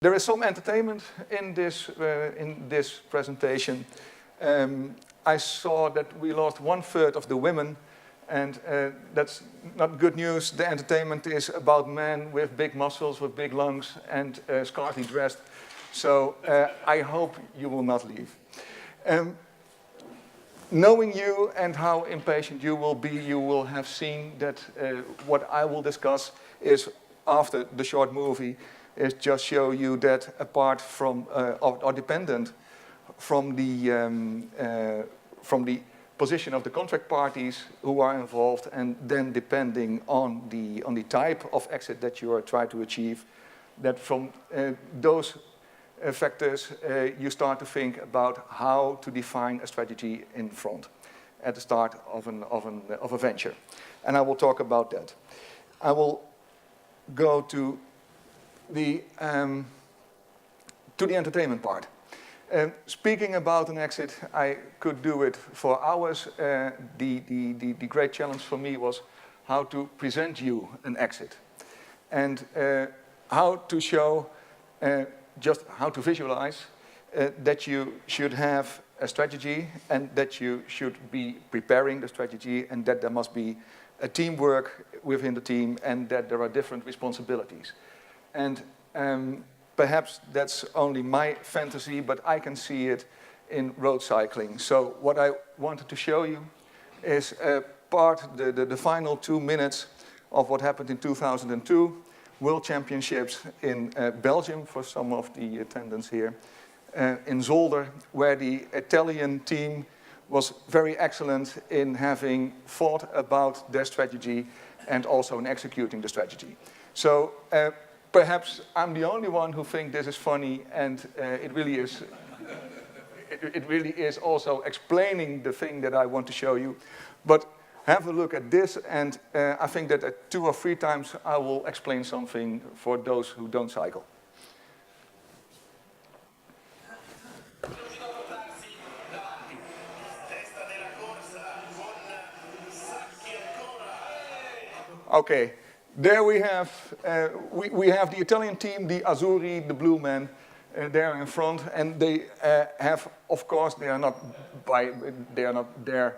There is some entertainment in this presentation. I saw that we lost 1/3 of the women, and that's not good news. The entertainment is about men with big muscles, with big lungs, and scarcely dressed. So I hope you will not leave. Knowing you and how impatient you will be, you will have seen that what I will discuss is, after the short movie, is just show you that apart from, or dependent from the position of the contract parties who are involved, and then depending on the type of exit that you are trying to achieve, that from those factors you start to think about how to define a strategy in front at the start of a venture. And I will talk about that. I will go to the entertainment part. Speaking about an exit, I could do it for hours. The great challenge for me was how to present you an exit, and how to show, just how to visualize that you should have a strategy, and that you should be preparing the strategy, and that there must be a teamwork within the team, and that there are different responsibilities. And perhaps that's only my fantasy, but I can see it in road cycling. So what I wanted to show you is the final 2 minutes of what happened in 2002, World Championships in Belgium, for some of the attendants here, in Zolder, where the Italian team was very excellent in having thought about their strategy and also in executing the strategy. So perhaps I'm the only one who thinks this is funny, and it really is. It really is also explaining the thing that I want to show you. But have a look at this, and I think that at 2 or 3 times I will explain something for those who don't cycle. Okay. There we have the Italian team, the Azzurri, the blue men, there in front, and they have, of course, they are not there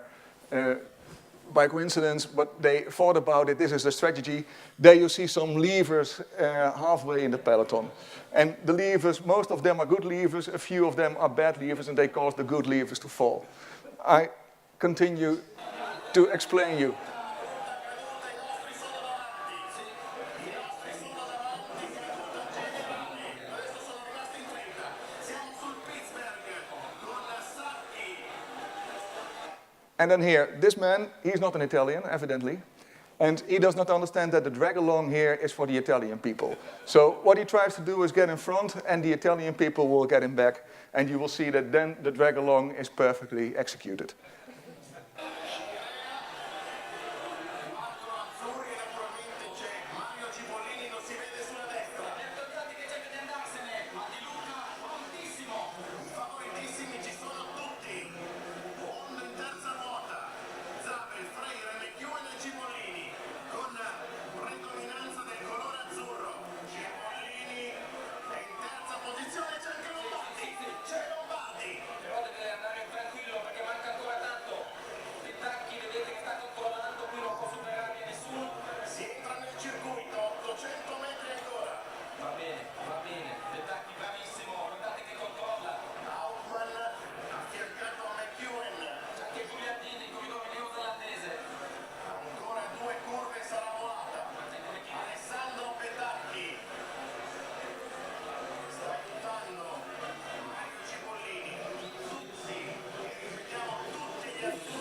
by coincidence, but they thought about it. This is the strategy. There you see some levers halfway in the peloton, and the levers, most of them are good levers, a few of them are bad levers, and they cause the good levers to fall. I continue to explain you. And then here, this man, he's not an Italian, evidently, and he does not understand that the drag-along here is for the Italian people. So what he tries to do is get in front, and the Italian people will get him back, and you will see that then the drag-along is perfectly executed.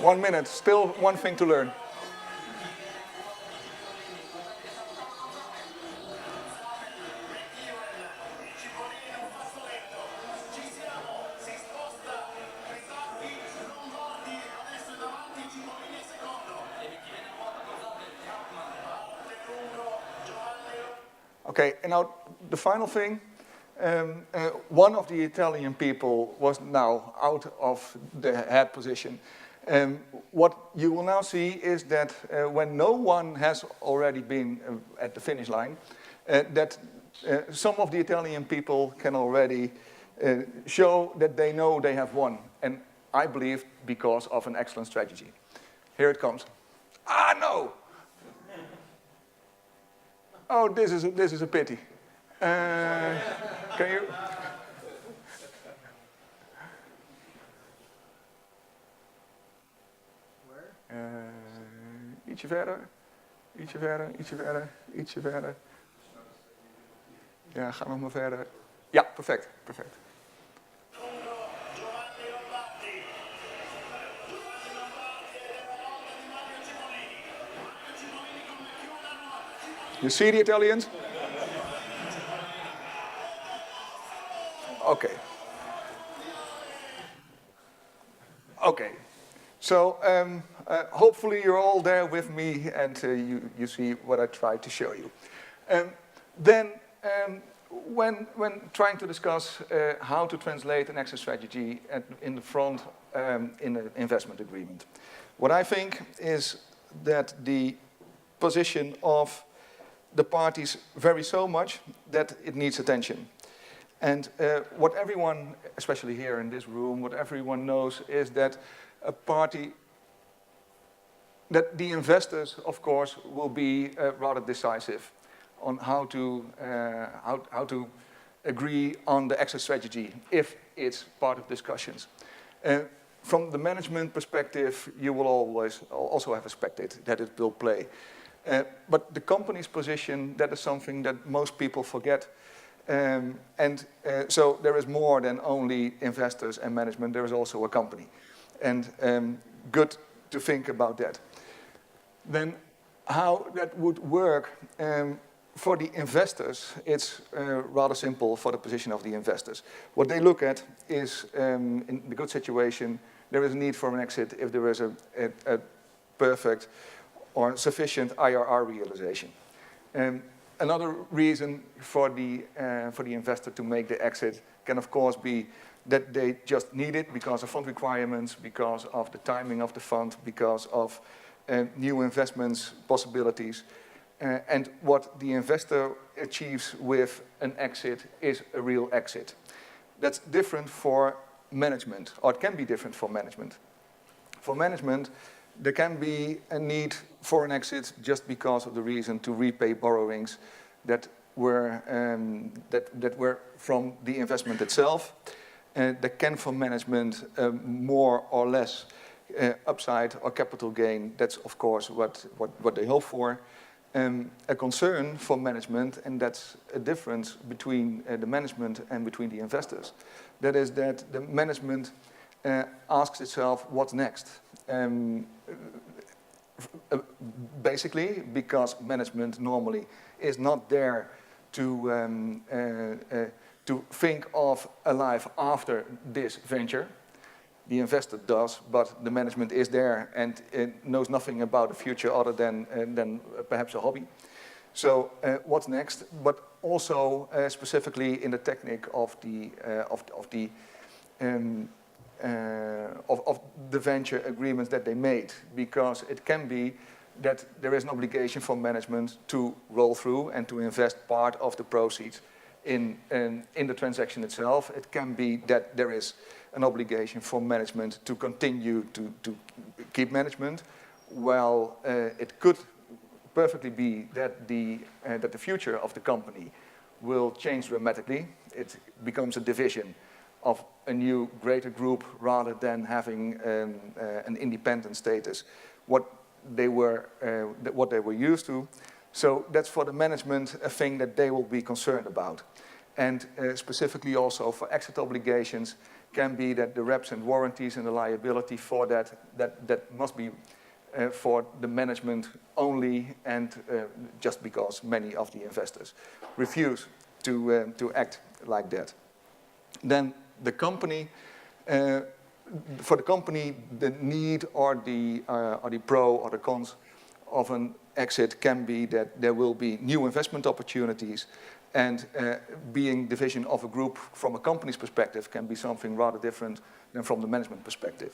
One minute, still one thing to learn. Okay, and now the final thing. One of the Italian people was now out of the head position. What you will now see is that when no one has already been at the finish line, that Some of the Italian people can already show that they know they have won, and I believe because of an excellent strategy. Here it comes. Ah, no! Oh, this is a pity. Can you? Ietsje verder. Ietsje verder, ietsje verder, ietsje verder. Ja, ga nog maar verder. Ja, perfect, perfect. You see the Italians? Okay. Okay. So hopefully you're all there with me and you see what I tried to show you. Then when trying to discuss how to translate an exit strategy in the front in an investment agreement, what I think is that the position of the parties vary so much that it needs attention. And what everyone, especially here in this room, what everyone knows is that a party, that the investors, of course, will be rather decisive on how to agree on the exit strategy if it's part of discussions. From the management perspective, you will always also have expected that it will play. But the company's position, that is something that most people forget. So there is more than only investors and management, there is also a company. And good to think about that. Then how that would work for the investors, it's rather simple for the position of the investors. What they look at is, in the good situation, there is a need for an exit if there is a perfect or sufficient IRR realization. Another reason for the investor to make the exit can of course be that they just need it because of fund requirements, because of the timing of the fund, because of new investments possibilities. And what the investor achieves with an exit is a real exit. That's different for management, or it can be different for management. For management, there can be a need for an exit just because of the reason to repay borrowings that were from the investment itself. That can, for management, more or less upside or capital gain. That's of course what they hope for. A concern for management, and that's a difference between the management and between the investors. That is that the management asks itself, what's next? Basically, because management normally is not there to think of a life after this venture. The investor does, but the management is there and knows nothing about the future other than perhaps a hobby. So what's next? But also specifically in the technique of the venture agreements that they made, because it can be that there is an obligation for management to roll through and to invest part of the proceeds in the transaction itself. It can be that there is an obligation for management to continue to keep management, while it could perfectly be that the future of the company will change dramatically. It becomes a division of a new greater group rather than having an independent status, what they were used to. So that's for the management a thing that they will be concerned about. And specifically also for exit obligations can be that the reps and warranties and the liability for that must be for the management only, and just because many of the investors refuse to act like that. Then the company, for the company, the need or the pro or the cons of an exit can be that there will be new investment opportunities, and being division of a group from a company's perspective can be something rather different than from the management perspective.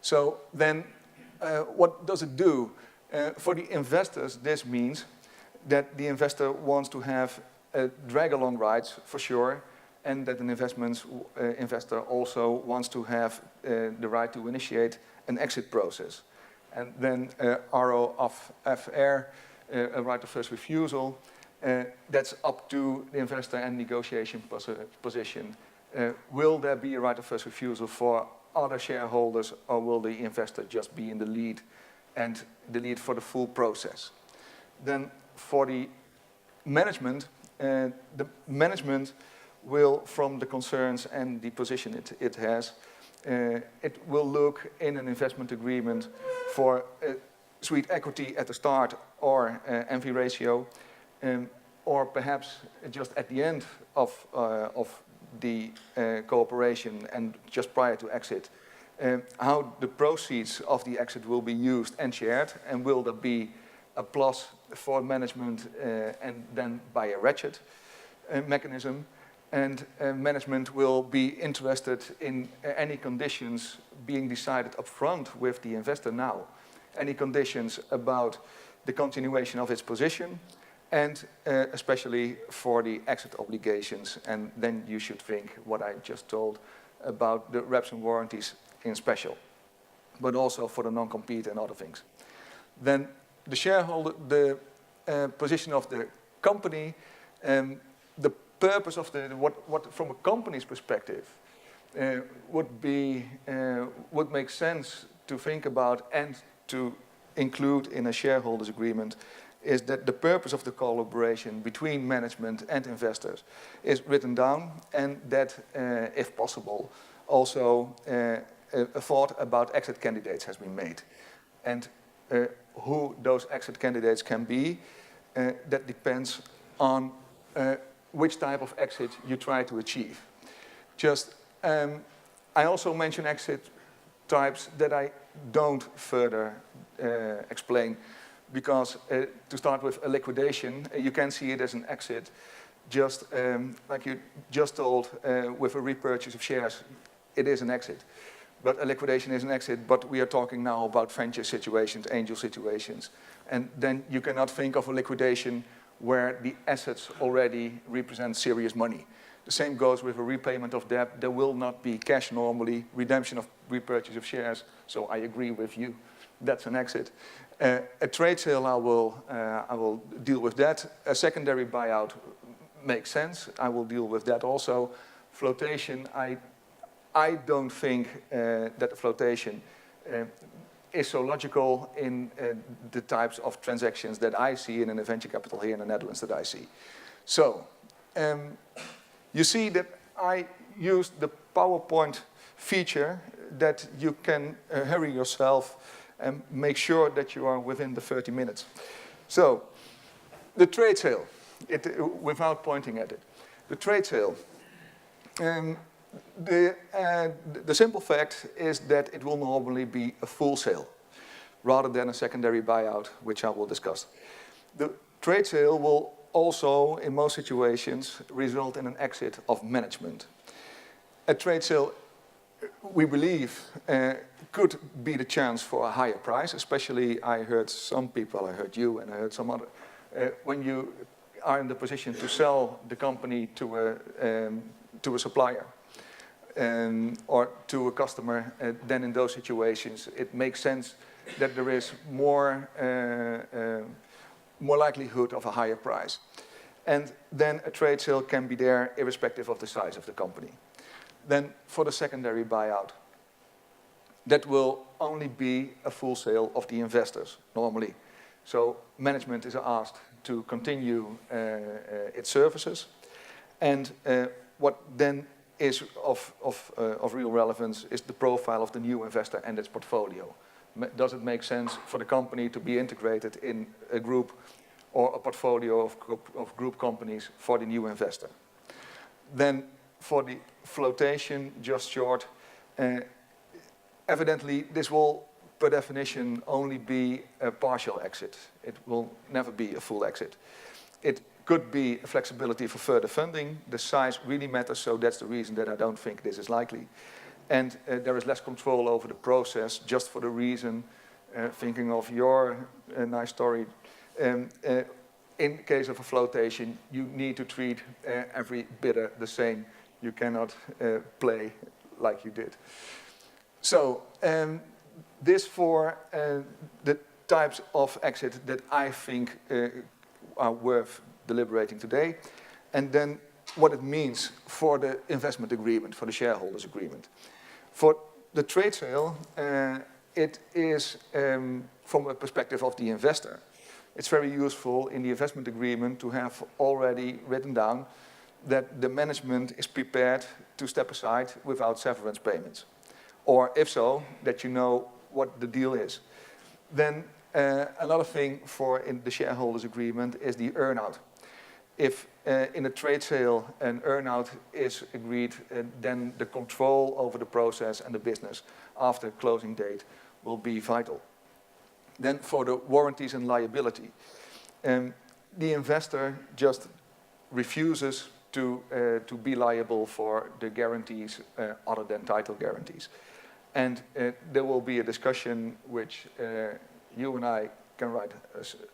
So then what does it do? For the investors, this means that the investor wants to have drag-along rights for sure, and that an investor also wants to have the right to initiate an exit process. And then ROFR, a right of first refusal, that's up to the investor and negotiation position. Will there be a right of first refusal for other shareholders, or will the investor just be in the lead and the lead for the full process? Then for the management will, from the concerns and the position it has, it will look in an investment agreement for sweet equity at the start or NV ratio, or perhaps just at the end of the cooperation and just prior to exit, how the proceeds of the exit will be used and shared, and will there be a plus for management and then by a ratchet mechanism. And management will be interested in any conditions being decided up front with the investor now. Any conditions about the continuation of its position, and especially for the exit obligations. And then you should think what I just told about the reps and warranties in special, but also for the non-compete and other things. Then the shareholder, the position of the company, the purpose of what from a company's perspective would make sense to think about and to include in a shareholders agreement, is that the purpose of the collaboration between management and investors is written down, and that, if possible, also a thought about exit candidates has been made. And who those exit candidates can be, that depends on which type of exit you try to achieve. Just, I also mention exit types that I don't further explain, because to start with a liquidation, you can see it as an exit, just like you just told, with a repurchase of shares, it is an exit. But a liquidation is an exit, but we are talking now about venture situations, angel situations. And then you cannot think of a liquidation where the assets already represent serious money. The same goes with a repayment of debt. There will not be cash normally, redemption of repurchase of shares, so I agree with you, that's an exit. A trade sale, I will deal with that. A secondary buyout makes sense, I will deal with that also. Flotation, I don't think that the flotation is so logical in the types of transactions that I see in a venture capital here in the Netherlands that I see. So, you see that I used the PowerPoint feature that you can hurry yourself and make sure that you are within the 30 minutes. So, the trade sale, without pointing at it. The trade sale. The simple fact is that it will normally be a full sale, rather than a secondary buyout, which I will discuss. The trade sale will also, in most situations, result in an exit of management. A trade sale, we believe, could be the chance for a higher price, especially I heard some people, I heard you and I heard some other, when you are in the position to sell the company to a supplier. Or to a customer, then in those situations it makes sense that there is more likelihood of a higher price. And then a trade sale can be there irrespective of the size of the company. Then for the secondary buyout, that will only be a full sale of the investors, normally. So management is asked to continue its services, and what then is of real relevance is the profile of the new investor and its portfolio. Does it make sense for the company to be integrated in a group or a portfolio of group companies for the new investor? Then for the flotation, just short, evidently this will, per definition, only be a partial exit. It will never be a full exit. It could be a flexibility for further funding. The size really matters, so that's the reason that I don't think this is likely. And there is less control over the process, just for the reason, thinking of your nice story, in case of a flotation, you need to treat every bidder the same. You cannot play like you did. So this for the types of exit that I think are worth deliberating today. And then what it means for the investment agreement, for the shareholders agreement. For the trade sale, it is from a perspective of the investor. It's very useful in the investment agreement to have already written down that the management is prepared to step aside without severance payments. Or if so, that you know what the deal is. Then another thing for in the shareholders agreement is the earn-out. If in a trade sale an earn-out is agreed, then the control over the process and the business after closing date will be vital. Then for the warranties and liability, the investor just refuses to be liable for the guarantees other than title guarantees. And there will be a discussion which you and I can write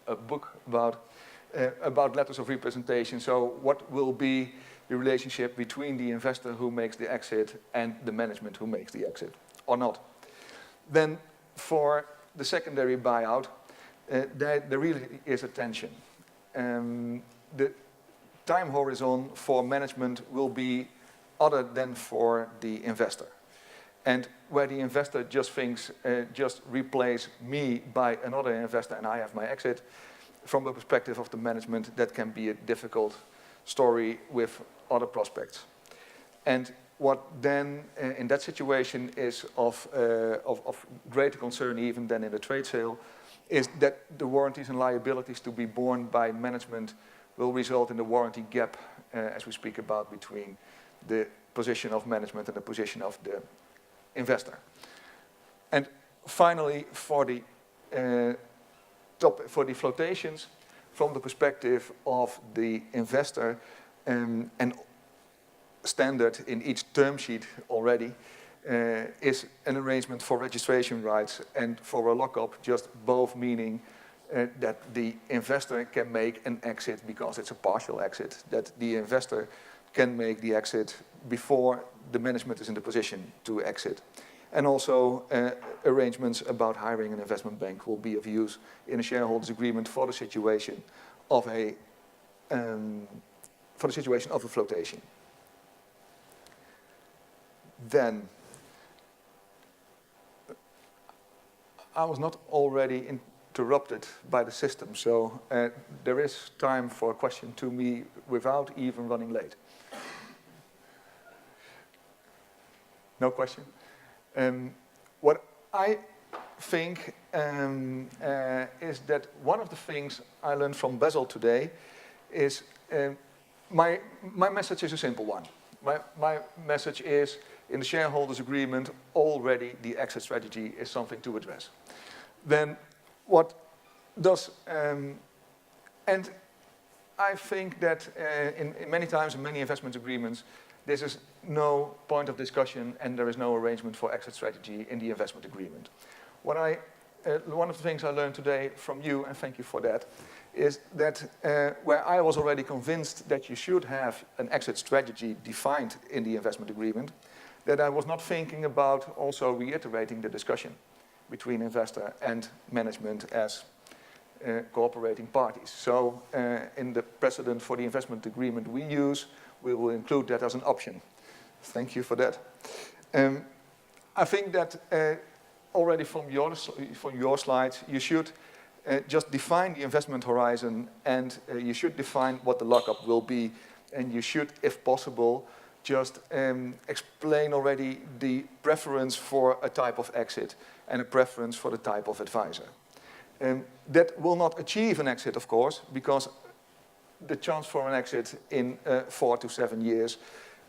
a book about letters of representation. So what will be the relationship between the investor who makes the exit and the management who makes the exit, or not? Then for the secondary buyout, there really is a tension. The time horizon for management will be other than for the investor. And where the investor just thinks, just replace me by another investor and I have my exit, from the perspective of the management, that can be a difficult story with other prospects. And what then, in that situation, is of greater concern even than in the trade sale, is that the warranties and liabilities to be borne by management will result in the warranty gap, as we speak about, between the position of management and the position of the investor. And finally, for the flotations, from the perspective of the investor, and standard in each term sheet already is an arrangement for registration rights and for a lockup, just both meaning that the investor can make an exit because it's a partial exit, that the investor can make the exit before the management is in the position to exit. And also arrangements about hiring an investment bank will be of use in a shareholders agreement for the situation of a flotation. Then I was not already interrupted by the system, so there is time for a question to me without even running late. No question? What I think is that one of the things I learned from Basil today is my message is a simple one. My message is, in the shareholders agreement, already the exit strategy is something to address. Then what does, and I think that in many times in many investment agreements, this is no point of discussion and there is no arrangement for exit strategy in the investment agreement. One of the things I learned today from you, and thank you for that, is that where I was already convinced that you should have an exit strategy defined in the investment agreement, that I was not thinking about also reiterating the discussion between investor and management as cooperating parties. So in the precedent for the investment agreement we use, we will include that as an option. Thank you for that. I think that already from your slides, you should just define the investment horizon and you should define what the lockup will be, and you should, if possible, just explain already the preference for a type of exit and a preference for the type of advisor. That will not achieve an exit, of course, because the chance for an exit in 4 to 7 years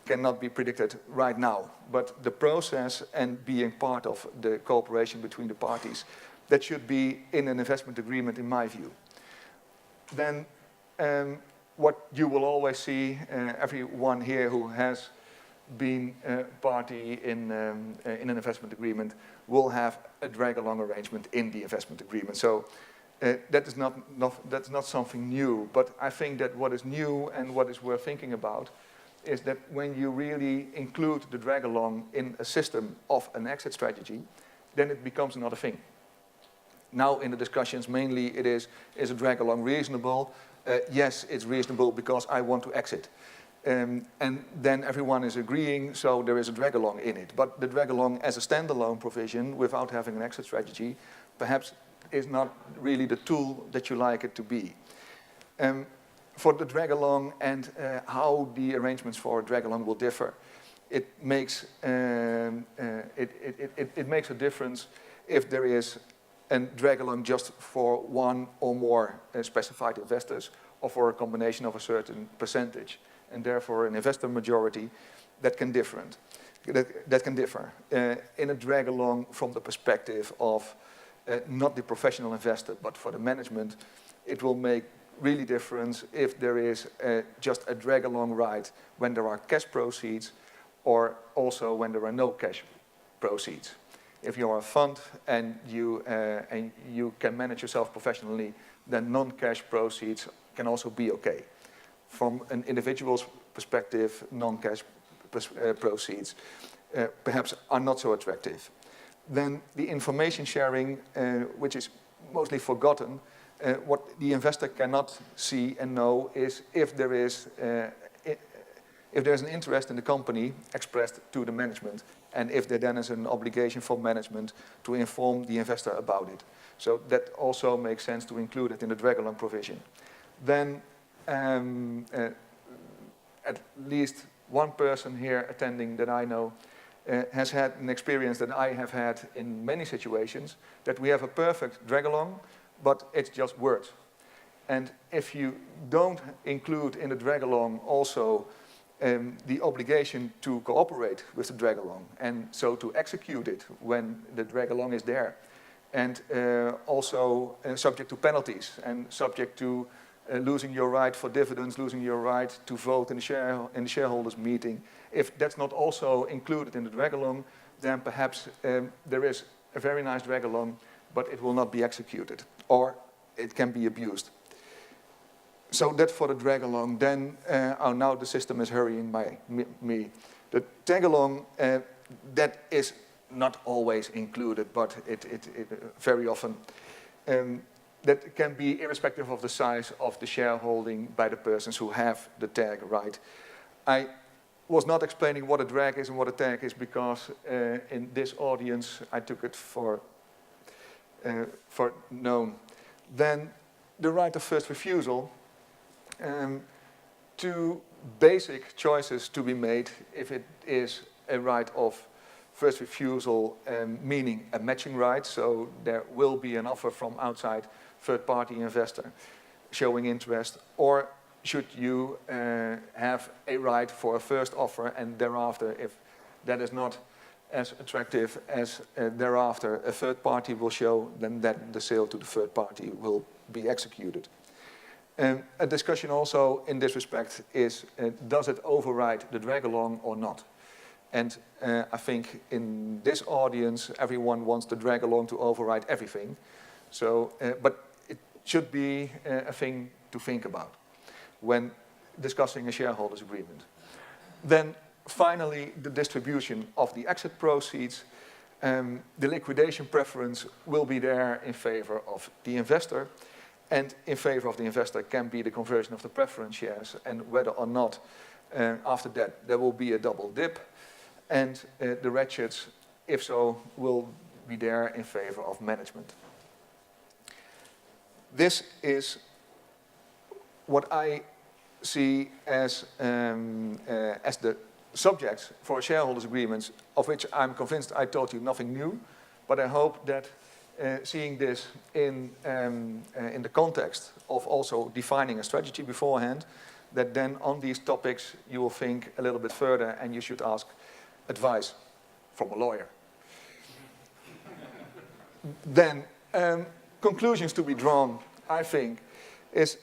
cannot be predicted right now. But the process and being part of the cooperation between the parties, that should be in an investment agreement, in my view. Then what you will always see, everyone here who has been a party in an investment agreement will have a drag-along arrangement in the investment agreement. So That's not something new, but I think that what is new and what is worth thinking about is that when you really include the drag-along in a system of an exit strategy, then it becomes another thing. Now in the discussions, mainly it is a drag-along reasonable? Yes, it's reasonable because I want to exit. And then everyone is agreeing, so there is a drag-along in it. But the drag-along as a standalone provision, without having an exit strategy, perhaps is not really the tool that you like it to be. For the drag-along and how the arrangements for a drag-along will differ, it makes a difference if there is a drag-along just for one or more specified investors, or for a combination of a certain percentage, and therefore an investor majority that can differ. In a drag-along from the perspective of not the professional investor, but for the management, it will make really difference if there is just a drag-along right when there are cash proceeds, or also when there are no cash proceeds. If you are a fund and you can manage yourself professionally, then non-cash proceeds can also be okay. From an individual's perspective, non-cash proceeds perhaps are not so attractive. Then the information sharing, which is mostly forgotten, what the investor cannot see and know is if there's an interest in the company expressed to the management, and if there then is an obligation for management to inform the investor about it. So that also makes sense to include it in the drag-along provision. Then at least one person here attending that I know has had an experience that I have had in many situations, that we have a perfect drag-along, but it's just words. And if you don't include in the drag-along also the obligation to cooperate with the drag-along, and so to execute it when the drag-along is there, and also subject to penalties, and subject to losing your right for dividends, losing your right to vote in the shareholders meeting. If that's not also included in the drag-along, then perhaps there is a very nice drag-along, but it will not be executed, or it can be abused. So that's for the drag-along. Then now the system is hurrying me. The tag-along, that is not always included, but it very often. That can be irrespective of the size of the shareholding by the persons who have the tag right. I was not explaining what a drag is and what a tag is because in this audience I took it for known. Then the right of first refusal, two basic choices to be made if it is a right of first refusal, meaning a matching right, so there will be an offer from outside third-party investor showing interest, or should you have a right for a first offer, and thereafter, if that is not as attractive as thereafter a third party will show, then that the sale to the third party will be executed. A discussion also in this respect is, does it override the drag-along or not? And I think in this audience, everyone wants the drag-along to override everything. So, but it should be a thing to think about when discussing a shareholders agreement. Then finally, the distribution of the exit proceeds. The liquidation preference will be there in favor of the investor, and in favor of the investor can be the conversion of the preference shares, and whether or not after that there will be a double dip, and the ratchets, if so, will be there in favor of management. This is what I see as the subjects for shareholders agreements, of which I'm convinced I told you nothing new, but I hope that seeing this in the context of also defining a strategy beforehand, that then on these topics you will think a little bit further and you should ask advice from a lawyer. Then conclusions to be drawn, I think, is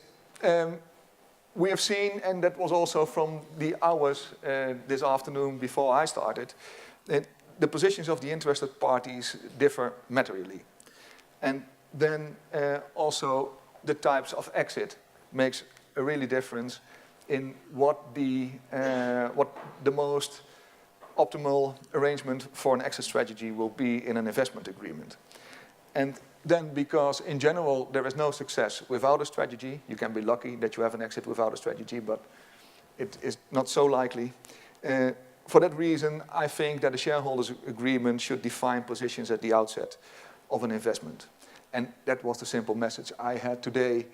we have seen, and that was also from the hours this afternoon before I started, that the positions of the interested parties differ materially. And then also the types of exit makes a really difference in what the most optimal arrangement for an exit strategy will be in an investment agreement. And then, because in general there is no success without a strategy, you can be lucky that you have an exit without a strategy, but it is not so likely. For that reason, I think that a shareholders agreement should define positions at the outset of an investment. And that was the simple message I had today.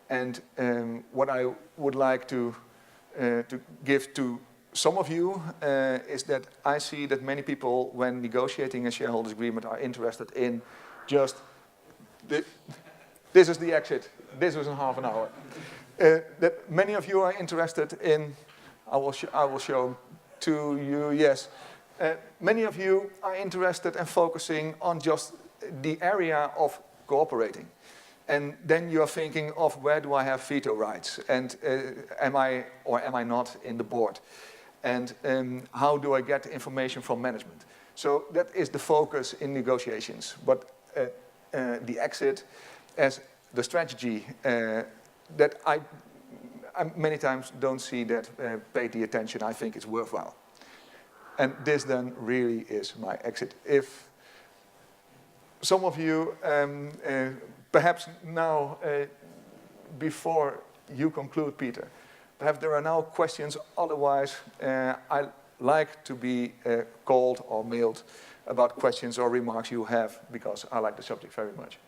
And what I would like to give to some of you is that I see that many people, when negotiating a shareholders agreement, are interested in just, this is the exit, this was in half an hour. That many of you are interested in, I will show to you, yes. Many of you are interested in focusing on just the area of cooperating. And then you're thinking of, where do I have veto rights? And am I or am I not in the board? And how do I get information from management? So that is the focus in negotiations. But the exit as the strategy that I many times don't see that paid the attention I think is worthwhile. And this then really is my exit. If some of you, perhaps now, before you conclude, Peter, perhaps there are now questions. Otherwise, I like to be called or mailed about questions or remarks you have, because I like the subject very much.